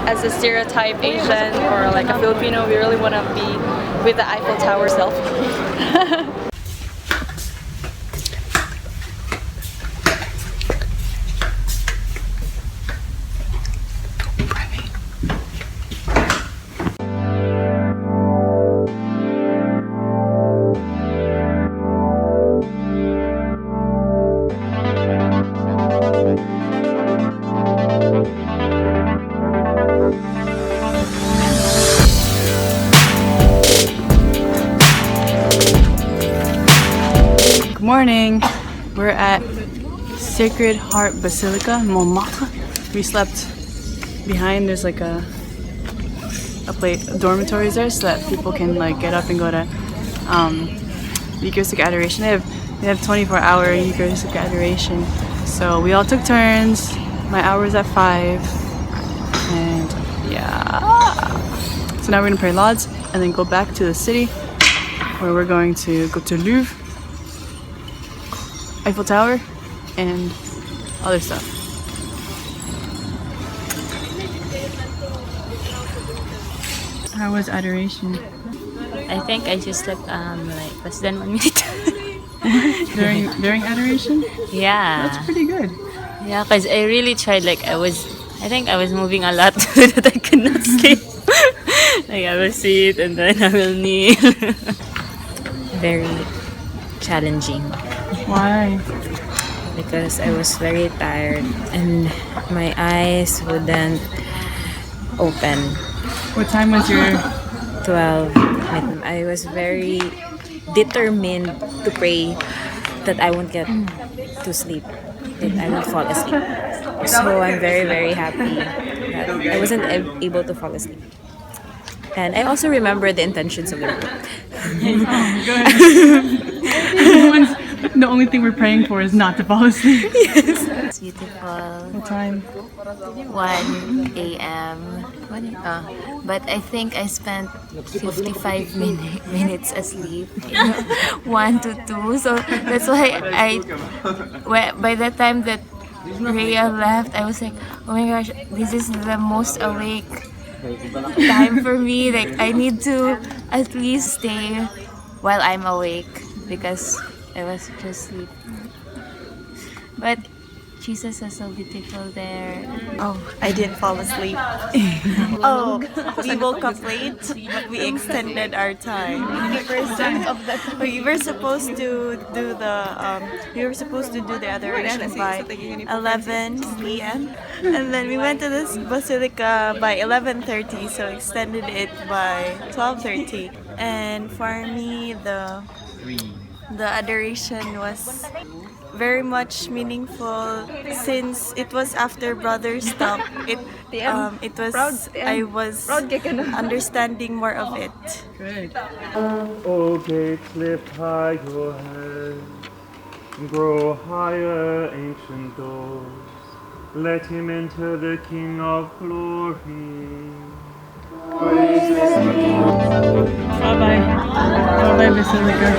as a stereotype Asian or like a Filipino, we really want to be with the Eiffel Tower selfie. Morning. We're at Sacred Heart Basilica, Momaka. We slept behind. There's like a dormitories there so that people can like get up and go to Eucharistic adoration. They have 24-hour Eucharistic adoration. So we all took turns. My hour was at 5, and yeah. So now we're gonna pray Lauds and then go back to the city where we're going to go to Louvre, Eiffel Tower, and other stuff. How was adoration? I think I just slept like less than 1 minute. during adoration? Yeah. That's pretty good. Yeah, because I really tried. Like I think I was moving a lot so that I could not sleep. Like I will sit and then I will kneel. Very challenging. Why? Because I was very tired and my eyes wouldn't open. What time was your 12. I was very determined to pray that I won't get to sleep, that I won't fall asleep. So I'm very, very happy that I wasn't able to fall asleep. And I also remember the intentions of the book. The only thing we're praying for is not to fall asleep. Yes. It's beautiful. What time? 1 a.m. But I think I spent 55 minutes asleep. 1 to 2. So that's why by the time that Rhea left, I was like, oh my gosh, this is the most awake time for me. Like I need to at least stay while I'm awake because I was just sleeping. But Jesus is so beautiful there. Oh, I didn't fall asleep. We woke up late, but we extended our time. We were supposed to do the adoration by 11 p.m. and then we went to this basilica by 11:30, so extended it by 12:30. And for me, the adoration was very much meaningful since it was after Brother stopped. I was understanding more of it. Good. O gates, lift high your heads, grow higher, ancient doors. Let him enter, the King of glory. Bye-bye. Bye-bye, Basilica.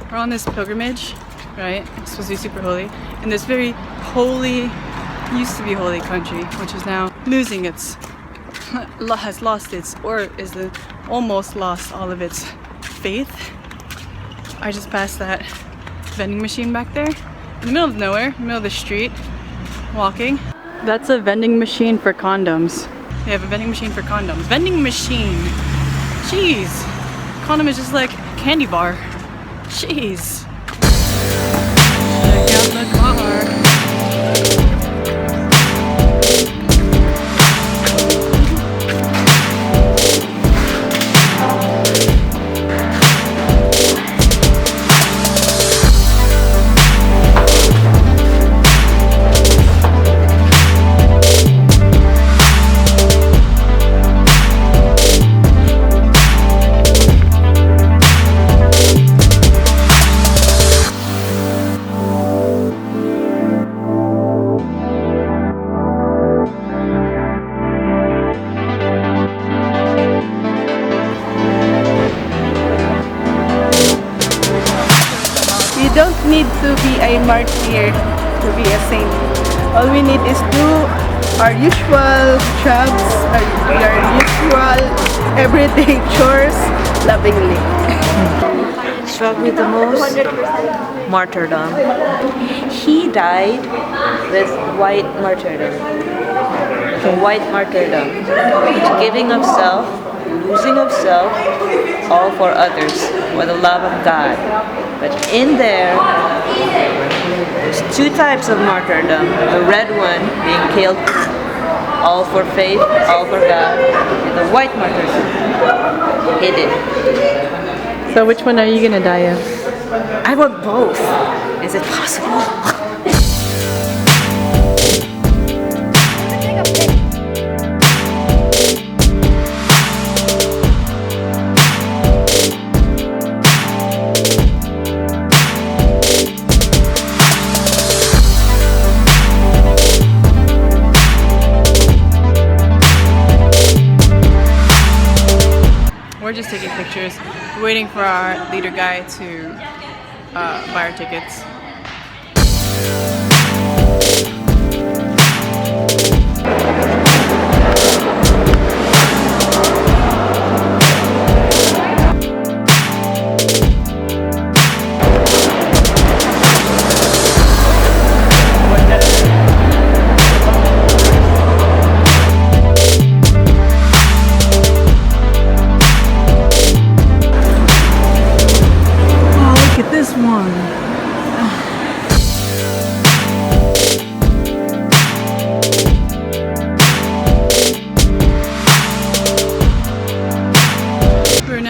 We're on this pilgrimage, right? It's supposed to be super holy. In this very holy, used to be holy country, which is now losing its, has lost its, or is almost lost all of its faith. I just passed that vending machine back there, in the middle of nowhere, in the middle of the street, walking. That's a vending machine for condoms. They have a vending machine for condoms. Vending machine! Jeez! Condom is just like a candy bar. Jeez. Check out the car. need to be a martyr to be a saint. All we need is do our usual jobs, our usual everyday chores lovingly. Struck me the most martyrdom. He died with white martyrdom. White martyrdom. Giving of self, losing of self, all for others, for the love of God. But in there's two types of martyrdom. The red one being killed, all for faith, all for God. And the white martyrdom, hidden. So which one are you gonna die of? I want both. Is it possible? We're just taking pictures, waiting for our leader guy to buy our tickets.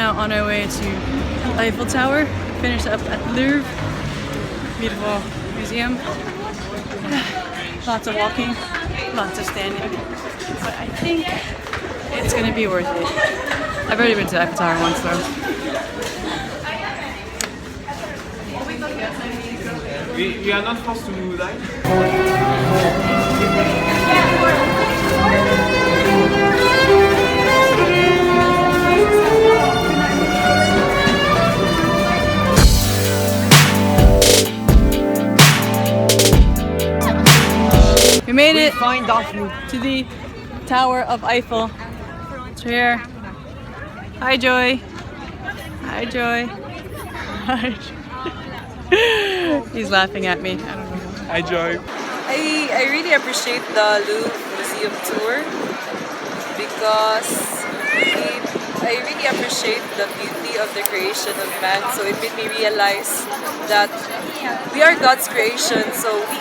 On our way to Eiffel Tower, finish up at Louvre, beautiful museum, lots of walking, lots of standing, but I think it's going to be worth it. I've already been to Eiffel Tower once though. We are not forced to die. We made it to the Tower of Eiffel. It's here. Hi, Joy. Hi, Joy. Hi. He's laughing at me. I don't know. Hi, Joy. I really appreciate the Louvre Museum tour because I really appreciate the beauty of the creation of man. So it made me realize that we are God's creation. So we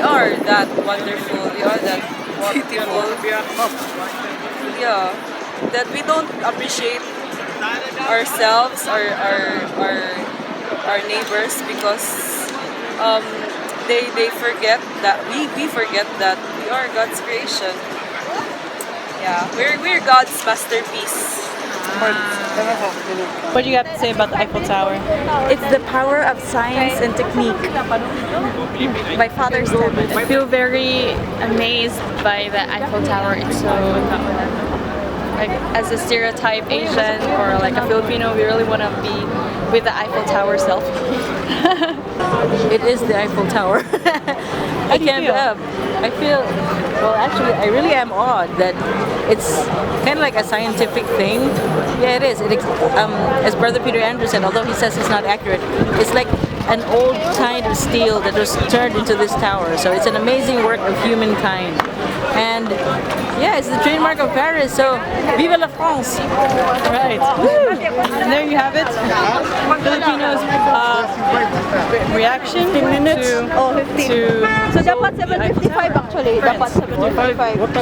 are that wonderful. We are that beautiful. Yeah, that we don't appreciate ourselves, our neighbors, because they forget that we forget that we are God's creation. Yeah, we're God's masterpiece. What do you have to say about the Eiffel Tower? It's the power of science and technique. By Father Stephen. I feel very amazed by the Eiffel Tower. It's so, like, as a stereotype Asian or like a Filipino, we really want to be with the Eiffel Tower selfie. It is the Eiffel Tower. How do you feel? I feel, well, actually, I really am awed that it's kind of like a scientific thing. Yeah, it is. As Brother Peter Andrew said, although he says it's not accurate, it's like an old kind of steel that was turned into this tower. So it's an amazing work of humankind. And yeah, it's the trademark of Paris. So vive la France! Right. And there you have it. Filipinos' reaction to So dapat 7:55 actually. Dapat 7:55. What the